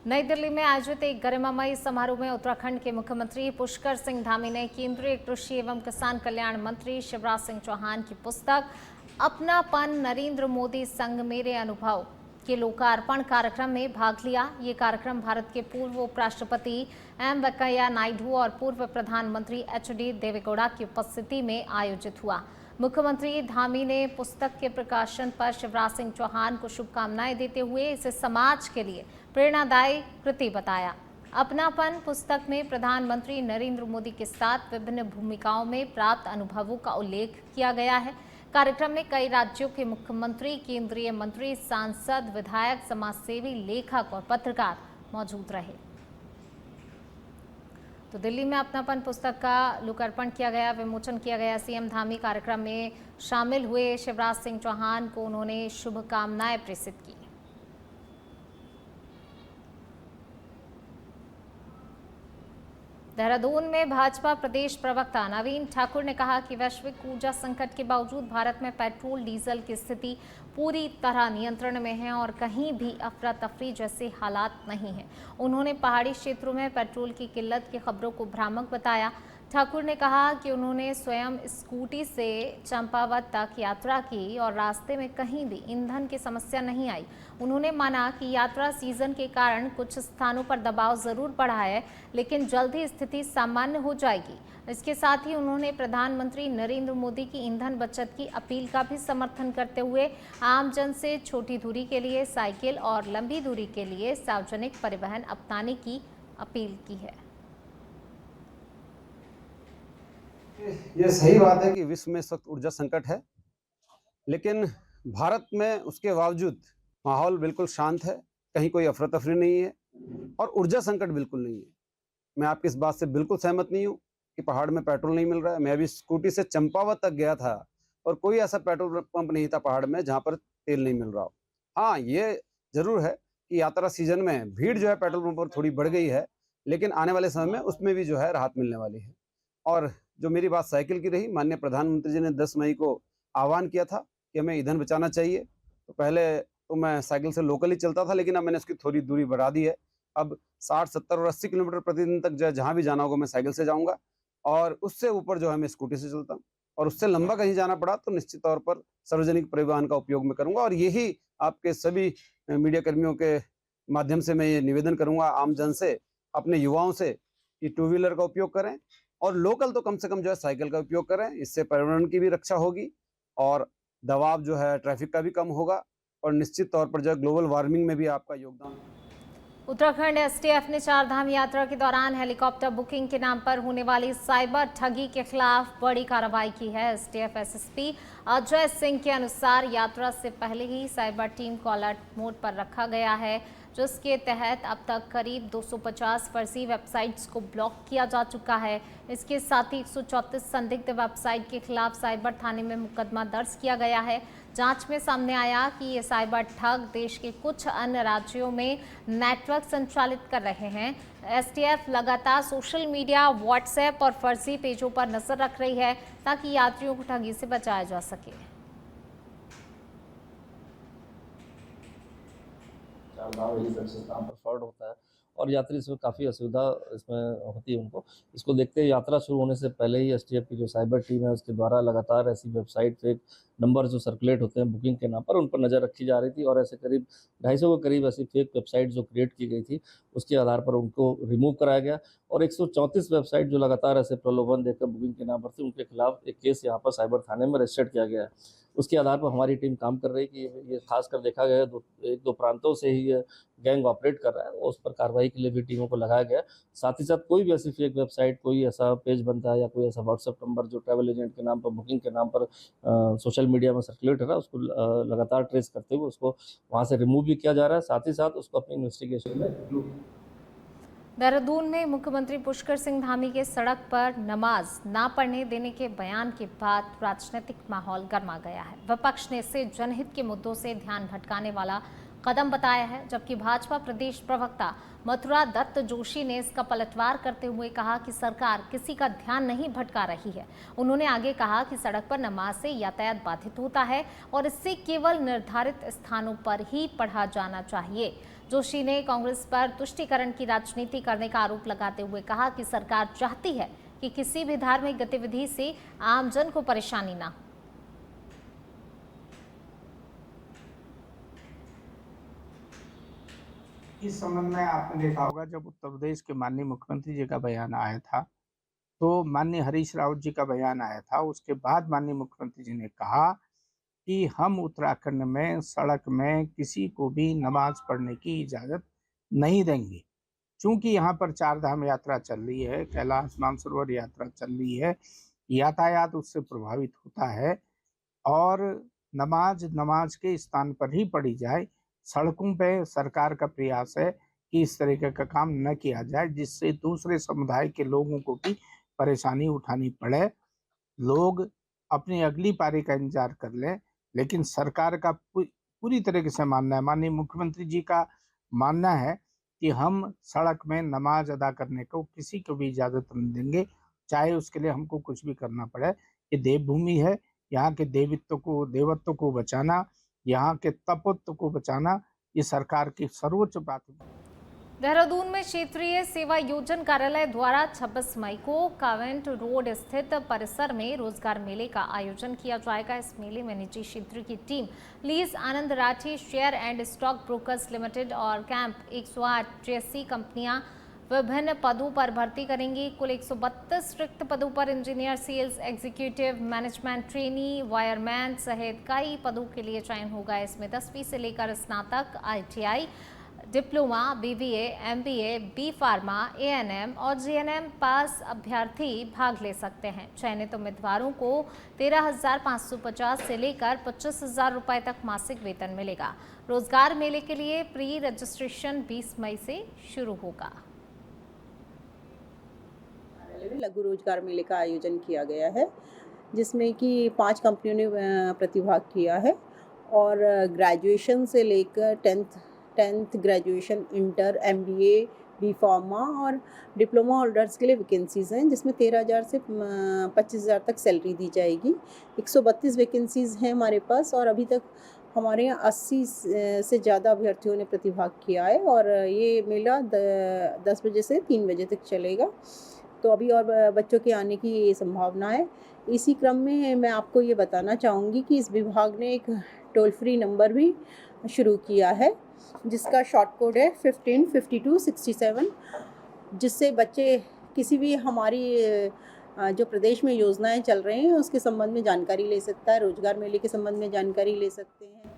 नई दिल्ली में आयोजित एक गरिमामय समारोह में उत्तराखंड के मुख्यमंत्री पुष्कर सिंह धामी ने केंद्रीय कृषि एवं किसान कल्याण मंत्री शिवराज सिंह चौहान की पुस्तक अपनापन नरेंद्र मोदी संग मेरे अनुभव के लोकार्पण कार्यक्रम में भाग लिया। ये कार्यक्रम भारत के पूर्व उपराष्ट्रपति एम वेंकैया नायडू और पूर्व प्रधानमंत्री एच.डी. देवेगौड़ा की उपस्थिति में आयोजित हुआ। मुख्यमंत्री धामी ने पुस्तक के प्रकाशन पर शिवराज सिंह चौहान को शुभकामनाएं देते हुए इसे समाज के लिए प्रेरणादायी कृति बताया। अपनापन पुस्तक में प्रधानमंत्री नरेंद्र मोदी के साथ विभिन्न भूमिकाओं में प्राप्त अनुभवों का उल्लेख किया गया है। कार्यक्रम में कई राज्यों के मुख्यमंत्री, केंद्रीय मंत्री, सांसद, विधायक, समाजसेवी, लेखक और पत्रकार मौजूद रहे। तो दिल्ली में अपनापन पुस्तक का लोकार्पण किया गया, विमोचन किया गया। सीएम धामी कार्यक्रम में शामिल हुए। शिवराज सिंह चौहान को उन्होंने शुभकामनाएं प्रेषित की। देहरादून में भाजपा प्रदेश प्रवक्ता नवीन ठाकुर ने कहा कि वैश्विक ऊर्जा संकट के बावजूद भारत में पेट्रोल डीजल की स्थिति पूरी तरह नियंत्रण में है और कहीं भी अफरा तफरी जैसे हालात नहीं है। उन्होंने पहाड़ी क्षेत्रों में पेट्रोल की किल्लत की खबरों को भ्रामक बताया। ठाकुर ने कहा कि उन्होंने स्वयं स्कूटी से चंपावत तक यात्रा की और रास्ते में कहीं भी ईंधन की समस्या नहीं आई। उन्होंने माना कि यात्रा सीजन के कारण कुछ स्थानों पर दबाव जरूर बढ़ा है, लेकिन जल्द ही स्थिति सामान्य हो जाएगी। इसके साथ ही उन्होंने प्रधानमंत्री नरेंद्र मोदी की ईंधन बचत की अपील का भी समर्थन करते हुए आमजन से छोटी दूरी के लिए साइकिल और लंबी दूरी के लिए सार्वजनिक परिवहन अपनाने की अपील की है। ये सही बात है कि विश्व में इस वक्त ऊर्जा संकट है, लेकिन भारत में उसके बावजूद माहौल बिल्कुल शांत है, कहीं कोई अफरा तफरी नहीं है और ऊर्जा संकट बिल्कुल नहीं है। मैं आपकी इस बात से बिल्कुल सहमत नहीं हूँ कि पहाड़ में पेट्रोल नहीं मिल रहा है। मैं अभी स्कूटी से चंपावत तक गया था और कोई ऐसा पेट्रोल पंप नहीं था पहाड़ में जहाँ पर तेल नहीं मिल रहा हो। हाँ, ये जरूर है कि यात्रा सीजन में भीड़ जो है पेट्रोल पंप पर थोड़ी बढ़ गई है, लेकिन आने वाले समय में उसमें भी जो है राहत मिलने वाली है। और जो मेरी बात साइकिल की रही, माननीय प्रधानमंत्री जी ने 10 मई को आह्वान किया था कि हमें ईंधन बचाना चाहिए। तो पहले तो मैं साइकिल से लोकल ही चलता था, लेकिन अब मैंने उसकी थोड़ी दूरी बढ़ा दी है। अब 60, 70 और 80 किलोमीटर प्रतिदिन तक जो है जहाँ भी जाना होगा मैं साइकिल से जाऊँगा और उससे ऊपर जो है मैं स्कूटी से चलता हूँ। और उससे लंबा कहीं जाना पड़ा तो निश्चित तौर पर सार्वजनिक परिवहन का उपयोग मैं करूँगा। और यही आपके सभी मीडिया कर्मियों के माध्यम से मैं ये निवेदन करूँगा आम जन से, अपने युवाओं से, कि टू व्हीलर का उपयोग करें और लोकल तो कम से कम जो है साइकिल का उपयोग करें। इससे पर्यावरण की भी रक्षा होगी और दबाव जो है ट्रैफिक का भी कम होगा और निश्चित तौर पर जो है ग्लोबल वार्मिंग में भी आपका योगदान। उत्तराखंड एसटीएफ ने चारधाम यात्रा के दौरान हेलीकॉप्टर बुकिंग के नाम पर होने वाली साइबर ठगी के खिलाफ बड़ी कार्रवाई की है। एसटीएफ एसएसपी अजय सिंह के अनुसार यात्रा से पहले ही साइबर टीम को अलर्ट मोड पर रखा गया है, जिसके तहत अब तक करीब 250 फर्जी वेबसाइट्स को ब्लॉक किया जा चुका है। इसके साथ ही 134 संदिग्ध वेबसाइट के खिलाफ साइबर थाने में मुकदमा दर्ज किया गया है। जांच में सामने आया कि ये साइबर ठग देश के कुछ अन्य राज्यों में नेटवर्क संचालित कर रहे हैं। एसटीएफ लगातार सोशल मीडिया, व्हाट्सएप और फर्जी पेजों पर नजर रख रही है ताकि यात्रियों को ठगी से बचाया जा सके। यही सबसे काम पर फ्रॉड होता है और यात्री इसमें काफ़ी असुविधा इसमें होती है उनको। इसको देखते हुए यात्रा शुरू होने से पहले ही एसटीएफ की जो साइबर टीम है उसके द्वारा लगातार ऐसी वेबसाइट, फेक नंबर जो सर्कुलेट होते हैं बुकिंग के नाम पर, उन पर नज़र रखी जा रही थी और ऐसे करीब 250 के करीब ऐसी फेक वेबसाइट जो क्रिएट की गई थी उसके आधार पर उनको रिमूव कराया गया और 134 वेबसाइट जो लगातार ऐसे प्रलोभन देकर बुकिंग के नाम पर थी उनके खिलाफ एक केस यहाँ पर साइबर थाने में रजिस्टर्ड किया गया है। उसके आधार पर हमारी टीम काम कर रही है कि ये खासकर देखा गया एक दो प्रांतों से ही ये गैंग ऑपरेट कर रहा है और उस पर कार्रवाई के लिए भी टीमों को लगाया गया। साथ ही साथ कोई भी ऐसी फेक वेबसाइट, कोई ऐसा पेज बनता है या कोई ऐसा व्हाट्सएप नंबर जो ट्रैवल एजेंट के नाम पर, बुकिंग के नाम पर सोशल मीडिया में सर्कुलेट हो रहा है, उसको लगातार ट्रेस करते हुए उसको वहाँ से रिमूव भी किया जा रहा है। साथ ही साथ उसको अपनी इन्वेस्टिगेशन में। देहरादून में मुख्यमंत्री पुष्कर सिंह धामी के सड़क पर नमाज ना पढ़ने देने के बयान के बाद राजनीतिक माहौल गर्मा गया है। विपक्ष ने इससे जनहित के मुद्दों से ध्यान भटकाने वाला कदम बताया है, जबकि भाजपा प्रदेश प्रवक्ता मथुरा दत्त जोशी ने इसका पलटवार करते हुए कहा कि सरकार किसी का ध्यान नहीं भटका रही है। उन्होंने आगे कहा कि सड़क पर नमाज से यातायात बाधित होता है और इससे केवल निर्धारित स्थानों पर ही पढ़ा जाना चाहिए। जोशी ने कांग्रेस पर तुष्टीकरण की राजनीति करने का आरोप लगाते हुए कहा कि सरकार चाहती है कि किसी भी धार्मिक गतिविधि से आमजन को परेशानी ना हो। इस संबंध में आपने देखा होगा, जब उत्तर प्रदेश के माननीय मुख्यमंत्री जी का बयान आया था, तो माननीय हरीश रावत जी का बयान आया था, उसके बाद माननीय मुख्यमंत्री जी ने कहा कि हम उत्तराखंड में सड़क में किसी को भी नमाज पढ़ने की इजाज़त नहीं देंगे। चूंकि यहाँ पर चार धाम यात्रा चल रही है, कैलाश मानसरोवर यात्रा चल रही है, यातायात उससे प्रभावित होता है और नमाज के स्थान पर ही पढ़ी जाए। सड़कों पे सरकार का प्रयास है कि इस तरीके का काम न किया जाए, जिससे दूसरे समुदाय के लोगों को भी परेशानी उठानी पड़े। लोग अपनी अगली पारी का इंतजार कर लें, लेकिन सरकार का पूरी तरीके से मानना है, माननीय मुख्यमंत्री जी का मानना है कि हम सड़क में नमाज अदा करने को किसी को भी इजाज़त नहीं देंगे, चाहे उसके लिए हमको कुछ भी करना पड़े। ये देवभूमि है, यहाँ के देवत्व को बचाना, यहाँ के तपत्व को बचाना, ये सरकार की सर्वोच्च प्राथमिकता। देहरादून में क्षेत्रीय सेवा योजन कार्यालय द्वारा 26 मई को कावेंट रोड स्थित परिसर में रोजगार मेले का आयोजन किया जाएगा। इस मेले में निजी क्षेत्र की team lease Anand Rathi share and stock brokers limited और कैंप 108 जैसी कंपनियां विभिन्न पदों पर भर्ती करेंगी। कुल 132 रिक्त पदों पर engineer, sales executive, management trainee, wireman सहित कई पदों के लिए चयन होगा। इसमें 10वीं से लेकर स्नातक, ITI, diploma, BBA, MBA, B pharma, ANM और GNM पास अभ्यर्थी भाग ले सकते हैं। चयनित उम्मीदवारों को 13,550 से लेकर 25,000 रुपए तक मासिक वेतन मिलेगा। रोजगार मेले के लिए प्री रजिस्ट्रेशन 20 मई से शुरू होगा। लघु रोजगार मेले का आयोजन किया गया है, जिसमें कि 5 कंपनियों ने प्रतिभाग किया है और ग्रेजुएशन से लेकर 10th graduation, inter, MBA, B pharma और डिप्लोमा होल्डर्स के लिए वैकेंसीज़ हैं, जिसमें 13,000 से 25,000 तक सैलरी दी जाएगी। 132 वैकेंसीज़ हैं हमारे पास और अभी तक हमारे यहाँ 80 से ज़्यादा अभ्यर्थियों ने प्रतिभाग किया है और ये मेला 10 बजे से 3 बजे तक चलेगा। तो अभी और बच्चों के आने की संभावना है। इसी क्रम में मैं आपको ये बताना चाहूँगी कि इस विभाग ने एक टोल फ्री नंबर भी शुरू किया है, जिसका शॉर्ट कोड है 155267, जिससे बच्चे किसी भी हमारी जो प्रदेश में योजनाएं चल रही हैं उसके संबंध में जानकारी ले सकता है, रोजगार मेले के संबंध में जानकारी ले सकते हैं।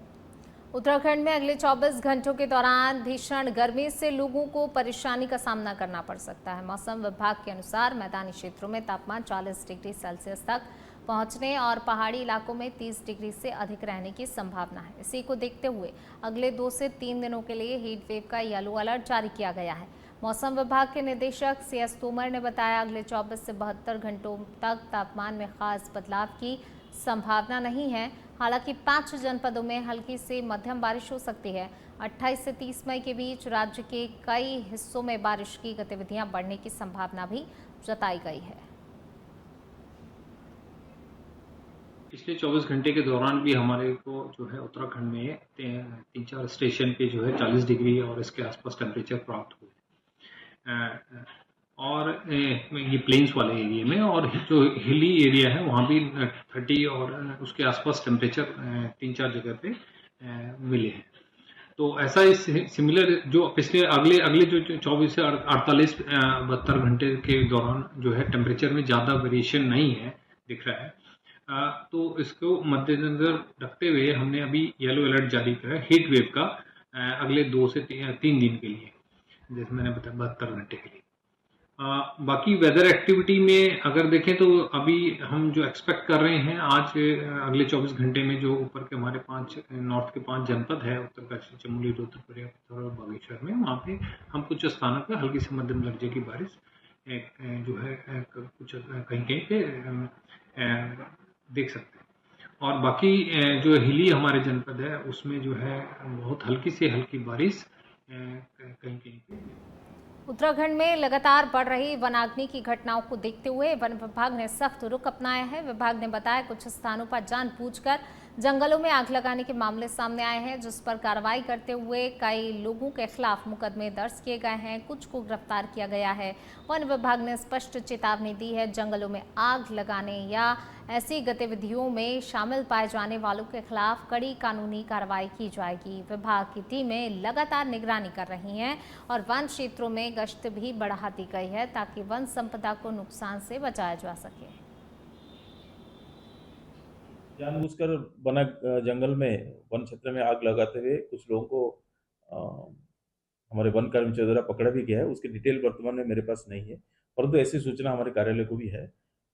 उत्तराखंड में अगले 24 घंटों के दौरान भीषण गर्मी से लोगों को परेशानी का सामना करना पड़ सकता है। मौसम विभाग के अनुसार मैदानी क्षेत्रों में तापमान 40 डिग्री सेल्सियस तक पहुंचने और पहाड़ी इलाकों में 30 डिग्री से अधिक रहने की संभावना है। इसी को देखते हुए अगले 2 से 3 दिनों के लिए हीट वेव का येलो अलर्ट जारी किया गया है। मौसम विभाग के निदेशक CS तोमर ने बताया, अगले 24 से 72 घंटों तक तापमान में खास बदलाव की संभावना नहीं है। हालांकि 5 जनपदों में हल्की से मध्यम बारिश हो सकती है। 28 से 30 मई के बीच राज्य के कई हिस्सों में बारिश की गतिविधियां बढ़ने की संभावना भी जताई गई है। पिछले 24 घंटे के दौरान भी हमारे को जो है उत्तराखंड में 3-4 स्टेशन पे जो है 40 डिग्री और इसके आसपास टेम्परेचर प्राप्त हुए और ये प्लेन्स वाले एरिया में, और जो हिली एरिया है वहाँ भी 30 और उसके आसपास टेम्परेचर 3-4 जगह पे मिले हैं। तो ऐसा इस सिमिलर जो पिछले अगले जो 24 से 48 72 घंटे के दौरान जो है टेम्परेचर में ज़्यादा वेरिएशन नहीं है दिख रहा है। तो इसको मद्देनजर रखते हुए हमने अभी येलो अलर्ट जारी किया है हीट वेव का अगले 2 से 3 दिन के लिए, जैसे मैंने बताया 72 घंटे के लिए। बाकी वेदर एक्टिविटी में अगर देखें तो अभी हम जो एक्सपेक्ट कर रहे हैं आज अगले 24 घंटे में जो ऊपर के हमारे 5 नॉर्थ के 5 जनपद है, उत्तरकाशी, चमोली, रुद्रप्रयाग और बागेश्वर में, वहाँ पे हम कुछ स्थानों पर हल्की से मध्यम दर्जे की बारिश जो है कुछ कहीं पे देख सकते हैं। और बाकी जो हिली हमारे जनपद है उसमें जो है बहुत हल्की से हल्की बारिश कहीं कहीं पे। उत्तराखंड में लगातार बढ़ रही वनाग्नि की घटनाओं को देखते हुए वन विभाग ने सख्त रुख अपनाया है। विभाग ने बताया कुछ स्थानों पर जानबूझकर जंगलों में आग लगाने के मामले सामने आए हैं, जिस पर कार्रवाई करते हुए कई लोगों के खिलाफ मुकदमे दर्ज किए गए हैं, कुछ को गिरफ्तार किया गया है। वन विभाग ने स्पष्ट चेतावनी दी है, जंगलों में आग लगाने या ऐसी गतिविधियों में शामिल पाए जाने वालों के खिलाफ कड़ी कानूनी कार्रवाई की जाएगी। विभाग की टीमें लगातार निगरानी कर रही हैं और वन क्षेत्रों में गश्त भी बढ़ा दी गई है ताकि वन संपदा को नुकसान से बचाया जा सके। जानबूझकर जंगल में वन क्षेत्र में आग लगाते हुए कुछ लोगों को हमारे वन कर्मचारियों द्वारा पकड़ा भी गया है। उसकी डिटेल वर्तमान में मेरे पास नहीं है, परंतु ऐसी सूचना हमारे कार्यालय को भी है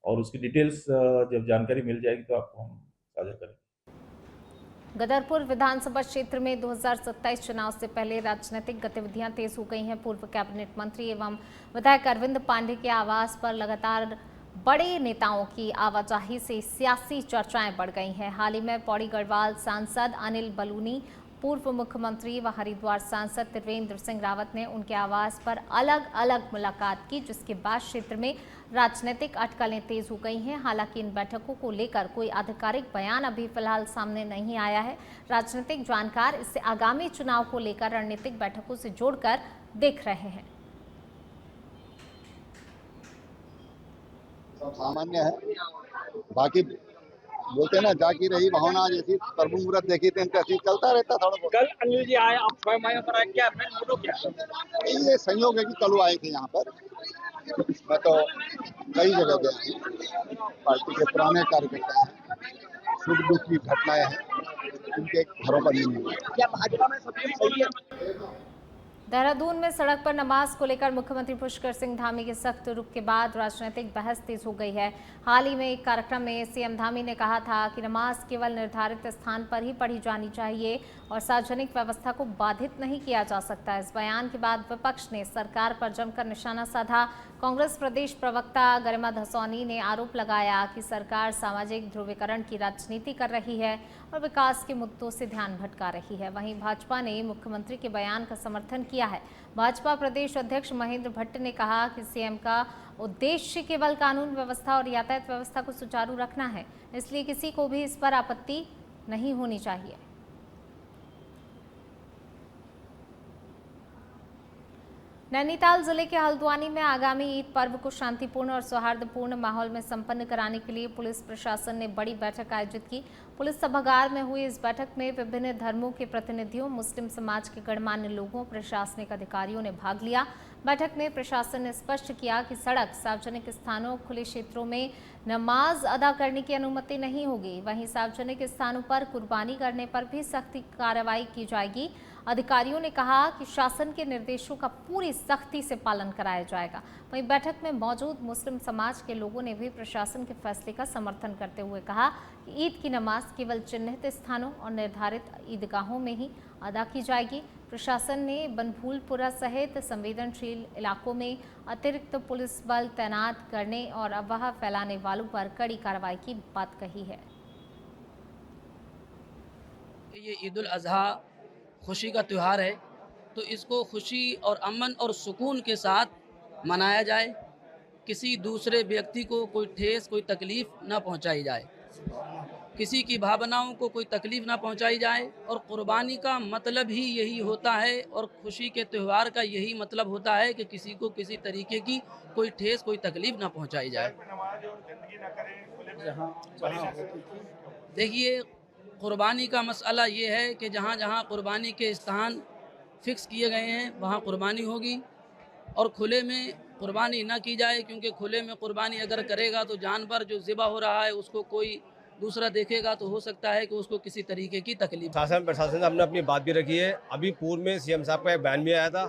और उसकी डिटेल्स जब जानकारी मिल जाएगी तो आपको हम साझा करेंगे। गदरपुर विधानसभा क्षेत्र में 2027 चुनाव से पहले राजनीतिक गतिविधियां तेज हो गई हैं। पूर्व कैबिनेट मंत्री एवं विधायक अरविंद पांडे के आवास पर लगातार बड़े नेताओं की आवाजाही से सियासी चर्चाएं बढ़ गई हैं। हाल ही में पौड़ी गढ़वाल सांसद अनिल बलूनी, पूर्व मुख्यमंत्री व हरिद्वार सांसद त्रिवेंद्र सिंह रावत ने उनके आवास पर अलग अलग मुलाकात की, जिसके बाद क्षेत्र में राजनीतिक अटकलें तेज हो गई हैं। हालांकि इन बैठकों को लेकर कोई आधिकारिक बयान अभी फिलहाल सामने नहीं आया है। राजनीतिक जानकार इसे आगामी चुनाव को लेकर रणनीतिक बैठकों से जोड़कर देख रहे हैं। सामान्य है, बाकी बोलते ना जाकी रही भावना, जैसी कर्म मुहूर्त देखी थी ऐसी चलता रहता थोड़ा बहुत। कल अनिल जी आए, आप स्वयं आए पर क्या क्या ये संयोग है कि कल आए थे यहाँ पर। मैं तो कई जगह गया हूँ, पार्टी के पुराने कार्यकर्ता हैं, सुख दुख की घटनाएं हैं, उनके घरों पर नहीं हुई। क्या भाजपा में सब कुछ सही है? देहरादून में सड़क पर नमाज को लेकर मुख्यमंत्री पुष्कर सिंह धामी के सख्त रुख के बाद राजनीतिक बहस तेज हो गई है। हाल ही में एक कार्यक्रम में सीएम धामी ने कहा था कि नमाज केवल निर्धारित स्थान पर ही पढ़ी जानी चाहिए और सार्वजनिक व्यवस्था को बाधित नहीं किया जा सकता। इस बयान के बाद विपक्ष ने सरकार पर जमकर निशाना साधा। कांग्रेस प्रदेश प्रवक्ता गरिमा धसौनी ने आरोप लगाया कि सरकार सामाजिक ध्रुवीकरण की राजनीति कर रही है और विकास के मुद्दों से ध्यान भटका रही है। वहीं भाजपा ने मुख्यमंत्री के बयान का समर्थन किया है। भाजपा प्रदेश अध्यक्ष महेंद्र भट्ट ने कहा कि सीएम का उद्देश्य केवल कानून व्यवस्था और यातायात व्यवस्था को सुचारू रखना है, इसलिए किसी को भी इस पर आपत्ति नहीं होनी चाहिए। नैनीताल जिले के हल्द्वानी में आगामी ईद पर्व को शांतिपूर्ण और सौहार्दपूर्ण माहौल में संपन्न कराने के लिए पुलिस प्रशासन ने बड़ी बैठक आयोजित की। पुलिस सभागार में हुई इस बैठक में विभिन्न धर्मों के प्रतिनिधियों, मुस्लिम समाज के गणमान्य लोगों, प्रशासनिक अधिकारियों ने भाग लिया। बैठक में प्रशासन ने स्पष्ट किया कि सड़क, सार्वजनिक स्थानों, खुले क्षेत्रों में नमाज अदा करने की अनुमति नहीं होगी। वहीं सार्वजनिक स्थानों पर कुर्बानी करने पर भी सख्त कार्रवाई की जाएगी। अधिकारियों ने कहा कि शासन के निर्देशों का पूरी सख्ती से पालन कराया जाएगा। वहीं बैठक में मौजूद मुस्लिम समाज के लोगों ने भी प्रशासन के फैसले का समर्थन करते हुए कहा कि ईद की नमाज केवल चिन्हित स्थानों और निर्धारित ईदगाहों में ही अदा की जाएगी। प्रशासन ने बनभूलपुरा सहित संवेदनशील इलाकों में अतिरिक्त पुलिस बल तैनात करने और अफवाह फैलाने वालों पर कड़ी कार्रवाई की बात कही है। ये ईद उल अजहा खुशी का त्यौहार है, तो इसको खुशी और अमन और सुकून के साथ मनाया जाए। किसी दूसरे व्यक्ति को कोई ठेस, कोई तकलीफ़ ना पहुंचाई जाए, किसी की भावनाओं को कोई तकलीफ़ ना पहुंचाई जाए। और क़ुरबानी का मतलब ही यही होता है और खुशी के त्यौहार का यही मतलब होता है कि किसी को किसी तरीके की कोई ठेस, कोई तकलीफ़ ना पहुंचाई जाए। देखिए, क़ुरबानी का मसला ये है कि जहाँ जहाँ क़ुरबानी के स्थान फ़िक्स किए गए हैं वहाँ क़ुरबानी होगी और खुले में क़ुरबानी ना की जाए, क्योंकि खुले में क़ुरबानी अगर करेगा तो जानवर जो ज़िबा हो रहा है उसको कोई दूसरा देखेगा तो हो सकता है कि उसको किसी तरीके की तकलीफ। शासन प्रशासन ने हमने अपनी बात भी रखी है। अभी पूर्व में सीएम साहब का एक बयान भी आया था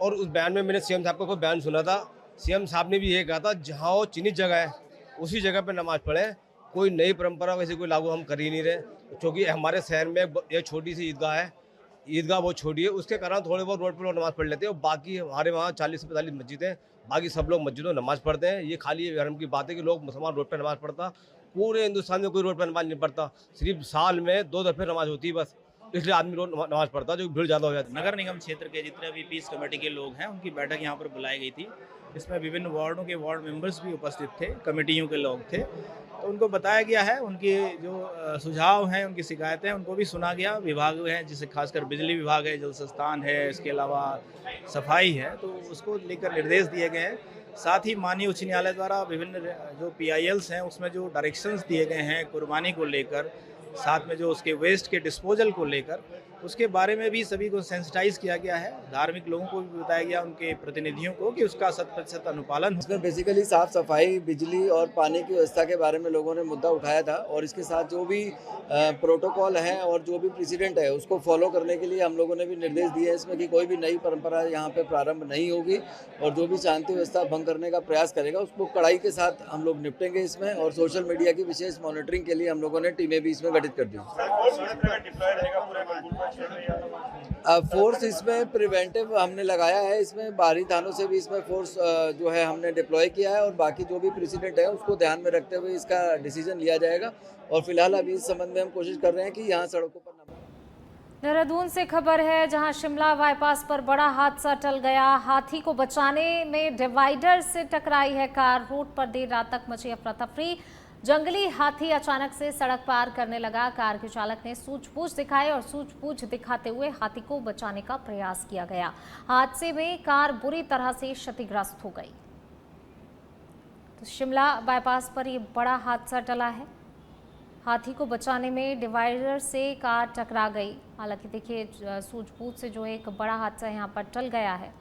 और उस बयान में मैंने सीएम साहब का कोई बयान सुना था। सीएम साहब ने भी ये कहा था जहाँ वो चिन्हित जगह है उसी जगह पर नमाज पढ़े, कोई नई परंपरा वैसे कोई लागू हम कर ही नहीं रहे, क्योंकि हमारे शहर में एक छोटी सी ईदगाह है, ईदगाह बहुत छोटी है, उसके कारण थोड़े बहुत रोड पर लोग नमाज़ पढ़ लेते हैं और बाकी हमारे वहाँ 40 से 45 मस्जिद हैं, बाकी सब लोग मस्जिदों में नमाज़ पढ़ते हैं। ये खाली धर्म की बात है कि लोग मुसलमान रोड पर नमाज़ पढ़ता पूरे हिंदुस्तान में कोई रोड पर नमाज नहीं पढ़ता, सिर्फ साल में 2 दफ़े नमाज होती है बस, इसलिए आदमी रोज नमाज पढ़ता है, जो भीड़ ज़्यादा हो जाती है। नगर निगम क्षेत्र के जितने भी पीस कमेटी के लोग हैं उनकी बैठक यहाँ पर बुलाई गई थी। इसमें विभिन्न वार्डों के वार्ड मेंबर्स भी उपस्थित थे, कमेटियों के लोग थे। तो उनको बताया गया है, उनकी जो सुझाव हैं, उनकी शिकायतें हैं, उनको भी सुना गया। विभाग हैं जैसे खासकर बिजली विभाग है, जल संस्थान है, इसके अलावा सफाई है, तो उसको लेकर निर्देश दिए गए हैं। साथ ही माननीय उच्च न्यायालय द्वारा विभिन्न जो PILs हैं उसमें जो डायरेक्शंस दिए गए हैं कुर्बानी को लेकर, साथ में जो उसके वेस्ट के डिस्पोजल को लेकर, उसके बारे में भी सभी को सेंसिटाइज किया गया है। धार्मिक लोगों को भी बताया गया, उनके प्रतिनिधियों को, कि उसका 100% अनुपालन। इसमें बेसिकली साफ सफाई, बिजली और पानी की व्यवस्था के बारे में लोगों ने मुद्दा उठाया था, और इसके साथ जो भी प्रोटोकॉल है और जो भी प्रेसिडेंट है उसको फॉलो करने के लिए हम लोगों ने भी निर्देश दिए हैं इसमें कि कोई भी नई परंपरा यहाँ पे प्रारंभ नहीं होगी, और जो भी शांति व्यवस्था भंग करने का प्रयास करेगा उसको कड़ाई के साथ हम लोग निपटेंगे इसमें। और सोशल मीडिया की विशेष मॉनिटरिंग के लिए हम लोगों ने टीमें भी इसमें गठित कर दी। फोर्स इसमें प्रिवेंटिव हमने लगाया है, इसमें बाहरी थानों से भी इसमें फोर्स जो है हमने डिप्लॉय किया है, और बाकी जो भी प्रेसिडेंट है उसको ध्यान में रखते हुए इसका डिसीजन लिया जाएगा। और फिलहाल अभी इस संबंध में हम कोशिश कर रहे हैं कि यहाँ सड़कों पर देहरादून से खबर है, जहां शिमला बाईपास पर बड़ा हादसा टल गया। हाथी को बचाने में डिवाइडर से टकराई है कार। रोड पर देर रात तक मची अफरा तफरी। जंगली हाथी अचानक से सड़क पार करने लगा। कार के चालक ने सूझबूझ दिखाई और सूझबूझ दिखाते हुए हाथी को बचाने का प्रयास किया गया। हादसे में कार बुरी तरह से क्षतिग्रस्त हो गई। तो शिमला बाईपास पर यह बड़ा हादसा टला है। हाथी को बचाने में डिवाइडर से कार टकरा गई। हालांकि देखिए, सूझबूझ से जो एक बड़ा हादसा यहाँ पर टल गया है।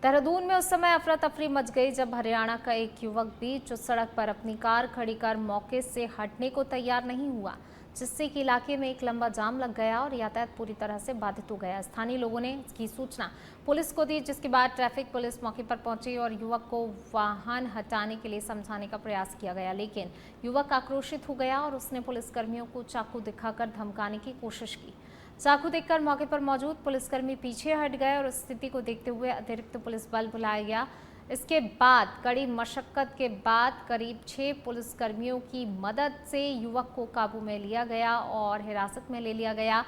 देहरादून में उस समय अफरा तफरी मच गई जब हरियाणा का एक युवक बीच सड़क पर अपनी कार खड़ी कर मौके से हटने को तैयार नहीं हुआ, जिससे कि इलाके में एक लंबा जाम लग गया और यातायात पूरी तरह से बाधित हो गया। स्थानीय लोगों ने इसकी सूचना पुलिस को दी, जिसके बाद ट्रैफिक पुलिस मौके पर पहुंची और युवक को वाहन हटाने के लिए समझाने का प्रयास किया गया, लेकिन युवक आक्रोशित हो गया और उसने पुलिसकर्मियों को चाकू दिखाकर धमकाने की कोशिश की। चाकू देखकर मौके पर मौजूद पुलिसकर्मी पीछे हट गए और स्थिति को देखते हुए अतिरिक्त पुलिस बल बुलाया गया। इसके बाद कड़ी मशक्कत के बाद करीब 6 पुलिसकर्मियों की मदद से युवक को काबू में लिया गया और हिरासत में ले लिया गया।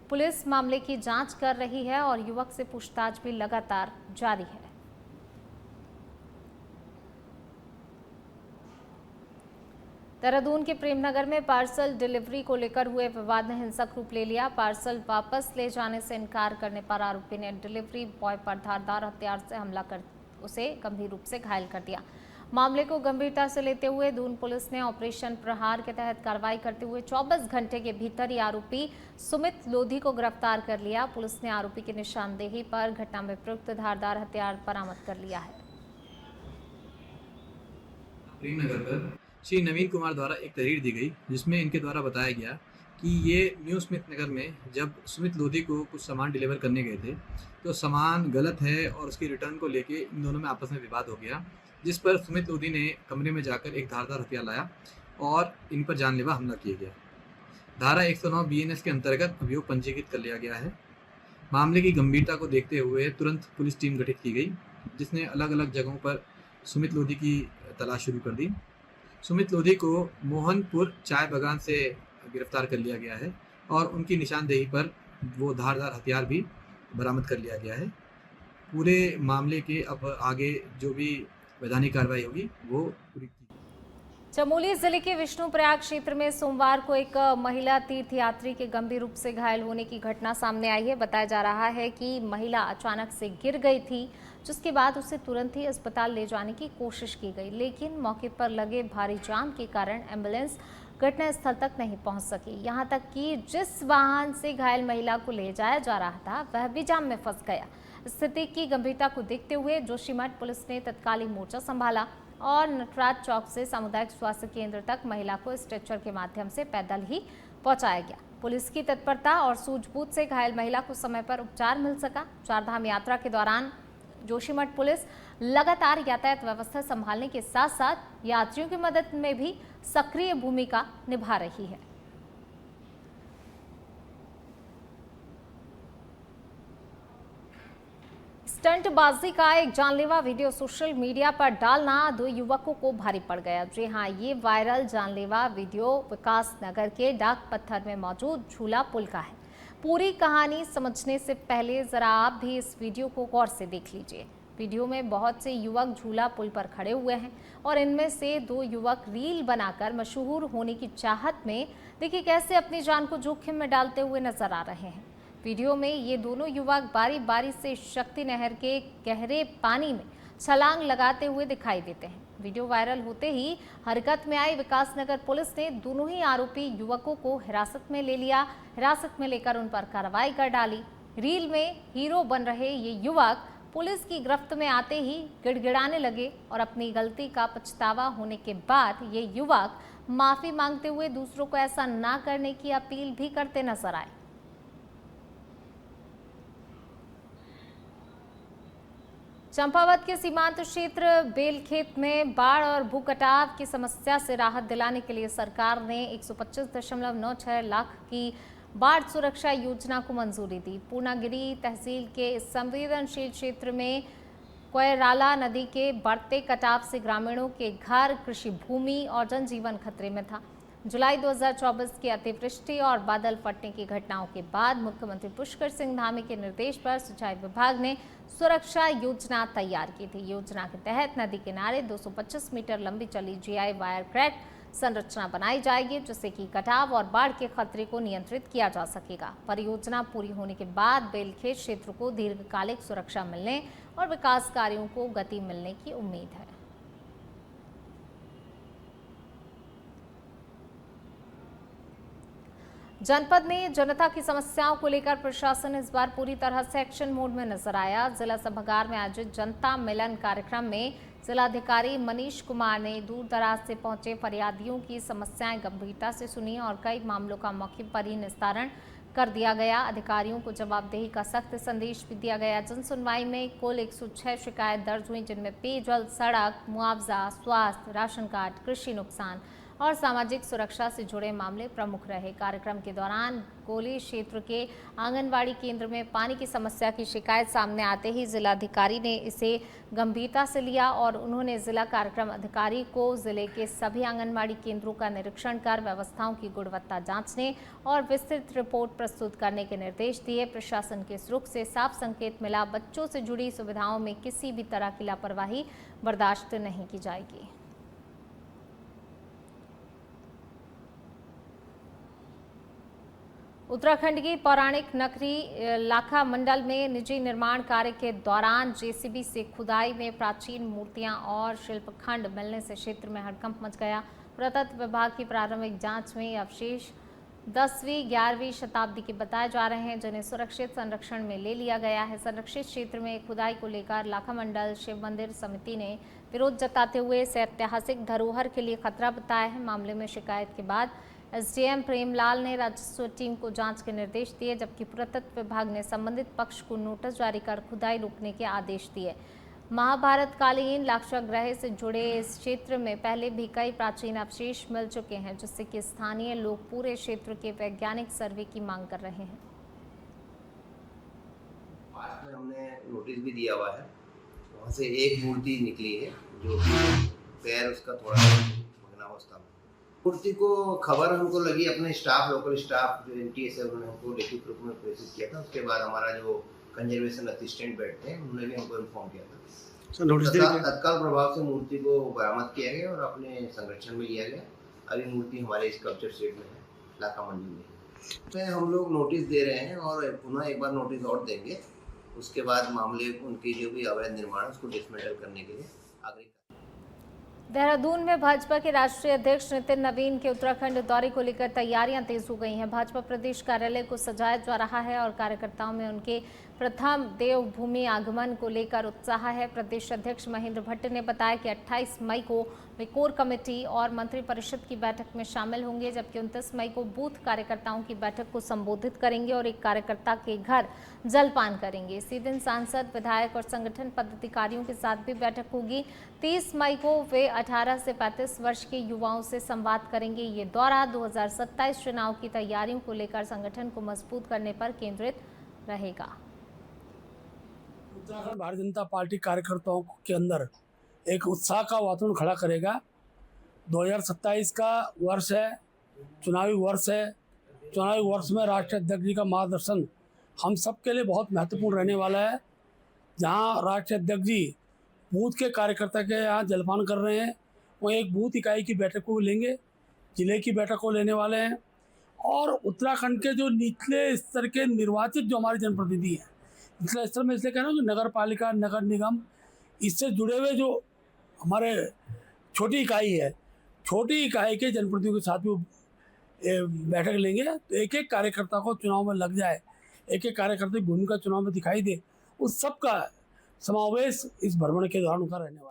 पुलिस मामले की जांच कर रही है और युवक से पूछताछ भी लगातार जारी है। देहरादून के प्रेमनगर में पार्सल डिलीवरी को लेकर हुए विवाद ने हिंसक रूप ले लिया। पार्सल वापस ले जाने से इनकार करने पर आरोपी ने डिलीवरी बॉय पर धारदार हथियार से हमला कर उसे गंभीर रूप से घायल कर दिया। मामले को गंभीरता से लेते हुए दून पुलिस ने ऑपरेशन प्रहार के तहत कार्रवाई करते हुए 24 घंटे के भीतर ही आरोपी सुमित लोधी को गिरफ्तार कर लिया। पुलिस ने आरोपी की निशानदेही पर घटना में प्रयुक्त धारदार हथियार बरामद कर लिया है। प्रेमनगर पर श्री नवीन कुमार द्वारा एक तहरीर दी गई, जिसमें इनके द्वारा बताया गया कि ये न्यू स्मिथ नगर में जब सुमित लोधी को कुछ सामान डिलीवर करने गए थे तो सामान गलत है और उसकी रिटर्न को लेके इन दोनों में आपस में विवाद हो गया, जिस पर सुमित लोधी ने कमरे में जाकर एक धारदार हथियार लाया और इन पर जानलेवा हमला किया गया। धारा 109 BNS के अंतर्गत अभियोग पंजीकृत कर लिया गया है। मामले की गंभीरता को देखते हुए तुरंत पुलिस टीम गठित की गई, जिसने अलग अलग जगहों पर सुमित लोधी की तलाश शुरू कर दी। सुमित लोधी को मोहनपुर चाय बागान से गिरफ्तार कर लिया गया है और उनकी निशानदेही पर वो धारदार हथियार भी बरामद कर लिया गया है। पूरे मामले के अब आगे जो भी वैधानिक कार्रवाई होगी वो पूरी। चमोली जिले के विष्णुप्रयाग क्षेत्र में सोमवार को एक महिला तीर्थयात्री के गंभीर रूप से घायल होने की घटना सामने आई है। बताया जा रहा है कि महिला अचानक से गिर गई थी, जिसके बाद उसे तुरंत ही अस्पताल ले जाने की कोशिश की गई, लेकिन मौके पर लगे भारी जाम के कारण एम्बुलेंस घटनास्थल तक नहीं पहुंच सकी। यहां तक कि जिस वाहन से घायल महिला को ले जाया जा रहा था वह भी जाम में फंस गया। स्थिति की गंभीरता को देखते हुए जोशीमठ पुलिस ने तत्कालीन मोर्चा संभाला और नटराज चौक से सामुदायिक स्वास्थ्य केंद्र तक महिला को स्ट्रेचर के माध्यम से पैदल ही पहुंचाया गया। पुलिस की तत्परता और सूझबूझ से घायल महिला को समय पर उपचार मिल सका। चारधाम यात्रा के दौरान जोशीमठ पुलिस लगातार यातायात व्यवस्था संभालने के साथ साथ यात्रियों की मदद में भी सक्रिय भूमिका निभा रही है। स्टंटबाजी का एक जानलेवा वीडियो सोशल मीडिया पर डालना 2 युवकों को भारी पड़ गया। जी हां, ये वायरल जानलेवा वीडियो विकास नगर के डाक पत्थर में मौजूद झूला पुल का है। पूरी कहानी समझने से पहले जरा आप भी इस वीडियो को गौर से देख लीजिए। वीडियो में बहुत से युवक झूला पुल पर खड़े हुए हैं और इनमें से 2 युवक रील बनाकर मशहूर होने की चाहत में देखिए कैसे अपनी जान को जोखिम में डालते हुए नजर आ रहे हैं। वीडियो में ये दोनों युवक बारी बारी से शक्ति नहर के गहरे पानी में छलांग लगाते हुए दिखाई देते हैं। वीडियो वायरल होते ही हरकत में आई विकासनगर पुलिस ने दोनों ही आरोपी युवकों को हिरासत में ले लिया। हिरासत में लेकर उन पर कार्रवाई कर डाली। रील में हीरो बन रहे ये युवक पुलिस की गिरफ्त में आते ही गिड़गिड़ाने लगे और अपनी गलती का पछतावा होने के बाद ये युवक माफी मांगते हुए दूसरों को ऐसा ना करने की अपील भी करते नजर आए। चंपावत के सीमांत क्षेत्र बेलखेत में बाढ़ और भूकटाव की समस्या से राहत दिलाने के लिए सरकार ने 125.96 लाख की बाढ़ सुरक्षा योजना को मंजूरी दी। पूर्णागिरी तहसील के इस संवेदनशील क्षेत्र में कोयराला नदी के बढ़ते कटाव से ग्रामीणों के घर, कृषि भूमि और जनजीवन खतरे में था। जुलाई 2024 की अतिवृष्टि और बादल फटने की घटनाओं के बाद मुख्यमंत्री पुष्कर सिंह धामी के निर्देश पर सिंचाई विभाग ने सुरक्षा योजना तैयार की थी। योजना के तहत नदी किनारे 225 मीटर लंबी चली जीआई वायर क्रेट संरचना बनाई जाएगी, जिससे कि कटाव और बाढ़ के खतरे को नियंत्रित किया जा सकेगा। परियोजना पूरी होने के बाद बेलखेत क्षेत्र को दीर्घकालिक सुरक्षा मिलने और विकास कार्यों को गति मिलने की उम्मीद है। जनपद में जनता की समस्याओं को लेकर प्रशासन इस बार पूरी तरह से एक्शन मोड में नजर आया। जिला सभागार में आयोजित जनता मिलन कार्यक्रम में जिलाधिकारी मनीष कुमार ने दूर दराज से पहुंचे फरियादियों की समस्याएं गंभीरता से सुनी और कई मामलों का मौके पर ही निस्तारण कर दिया गया। अधिकारियों को जवाबदेही का सख्त संदेश भी दिया गया। जन सुनवाई में कुल 106 शिकायत दर्ज हुई, जिनमें पेयजल, सड़क, मुआवजा, स्वास्थ्य, राशन कार्ड, कृषि नुकसान और सामाजिक सुरक्षा से जुड़े मामले प्रमुख रहे। कार्यक्रम के दौरान गोली क्षेत्र के आंगनवाड़ी केंद्र में पानी की समस्या की शिकायत सामने आते ही जिलाधिकारी ने इसे गंभीरता से लिया और उन्होंने जिला कार्यक्रम अधिकारी को जिले के सभी आंगनवाड़ी केंद्रों का निरीक्षण कर व्यवस्थाओं की गुणवत्ता जांचने और विस्तृत रिपोर्ट प्रस्तुत करने के निर्देश दिए। प्रशासन के रुख से साफ संकेत मिला, बच्चों से जुड़ी सुविधाओं में किसी भी तरह की लापरवाही बर्दाश्त नहीं की जाएगी। उत्तराखंड की पौराणिक नगरी लाखा मंडल में निजी निर्माण कार्य के दौरान जेसीबी से खुदाई में प्राचीन मूर्तियां और शिल्पखंड मिलने से क्षेत्र में हड़कंप मच गया। पुरातत्व विभाग की प्रारंभिक जांच में अवशेष 10वीं 11वीं शताब्दी के बताए जा रहे हैं, जिन्हें सुरक्षित संरक्षण में ले लिया गया है। संरक्षित क्षेत्र में खुदाई को लेकर लाखा मंडल शिव मंदिर समिति ने विरोध जताते हुए इसे ऐतिहासिक धरोहर के लिए खतरा बताया है। मामले में शिकायत के बाद एसडीएम प्रेमलाल ने राजस्व टीम को जांच के निर्देश दिए, जबकि पुरातत्व विभाग ने संबंधित पक्ष को नोटिस जारी कर खुदाई रोकने के आदेश दिए। महाभारत कालीन लाक्षागृह से जुड़े इस क्षेत्र में पहले भी कई प्राचीन अवशेष मिल चुके हैं, जिससे कि स्थानीय लोग पूरे क्षेत्र के वैज्ञानिक सर्वे की मांग कर रहे हैं। पास में हमने नोटिस भी दिया हुआ है, वहाँ से एक मूर्ति निकली है जो पैर उसका थोड़ा भगना अवस्था में। मूर्ति को खबर हमको लगी, अपने स्टाफ, लोकल स्टाफ जो एनटीएस है उन्होंने हमको लिखित रूप में प्रेषित किया था। उसके बाद हमारा जो कंजर्वेशन असिस्टेंट बैठते हैं उन्होंने भी हमको इन्फॉर्म किया था। तत्काल प्रभाव से मूर्ति को बरामद किया गया और अपने संरक्षण में लिया गया। अभी मूर्ति हमारे स्कल्पचर सेट में है, लाखा मंडी में। तो हम लोग नोटिस दे रहे हैं और पुनः एक बार नोटिस और देंगे। उसके बाद मामले उनकी जो भी अवैध निर्माण है उसको डिसमेंटल करने के लिए आगे। देहरादून में भाजपा के राष्ट्रीय अध्यक्ष नितिन नवीन के उत्तराखंड दौरे को लेकर तैयारियां तेज हो गई हैं। भाजपा प्रदेश कार्यालय को सजाया जा रहा है और कार्यकर्ताओं में उनके प्रथम देवभूमि आगमन को लेकर उत्साह है। प्रदेश अध्यक्ष महेंद्र भट्ट ने बताया कि 28 मई को वे कोर कमेटी और मंत्रिपरिषद की बैठक में शामिल होंगे, जबकि 29 मई को बूथ कार्यकर्ताओं की बैठक को संबोधित करेंगे और एक कार्यकर्ता के घर जलपान करेंगे। इसी दिन सांसद, विधायक और संगठन पदाधिकारियों के साथ भी बैठक होगी। 30 मई को वे 18 से 35 वर्ष के युवाओं से संवाद करेंगे। ये दौरा 2027 चुनाव की तैयारियों को लेकर संगठन को मजबूत करने पर केंद्रित रहेगा। उत्तराखंड भारतीय जनता पार्टी कार्यकर्ताओं के अंदर एक उत्साह का वातावरण खड़ा करेगा। 2027 का वर्ष है, चुनावी वर्ष है। चुनावी वर्ष में राष्ट्रीय अध्यक्ष जी का मार्गदर्शन हम सबके लिए बहुत महत्वपूर्ण रहने वाला है। जहां राष्ट्रीय अध्यक्ष जी बूथ के कार्यकर्ता के यहाँ जलपान कर रहे हैं, वहीं एक बूथ इकाई की बैठक को लेंगे, जिले की बैठक को लेने वाले हैं। और उत्तराखंड के जो निचले स्तर के निर्वाचित जो हमारे जनप्रतिनिधि हैं, निचले स्तर में इसलिए कह रहा हूँ कि नगर पालिका, नगर निगम, इससे जुड़े हुए जो हमारे छोटी इकाई है, छोटी इकाई के जनप्रतिनिधियों के साथ भी बैठक लेंगे। तो एक एक कार्यकर्ता को चुनाव में लग जाए, एक एक कार्यकर्ता की भूमिका चुनाव में दिखाई दे, उस सब का समावेश इस भ्रमण के दौरान उनका रहने वाला है।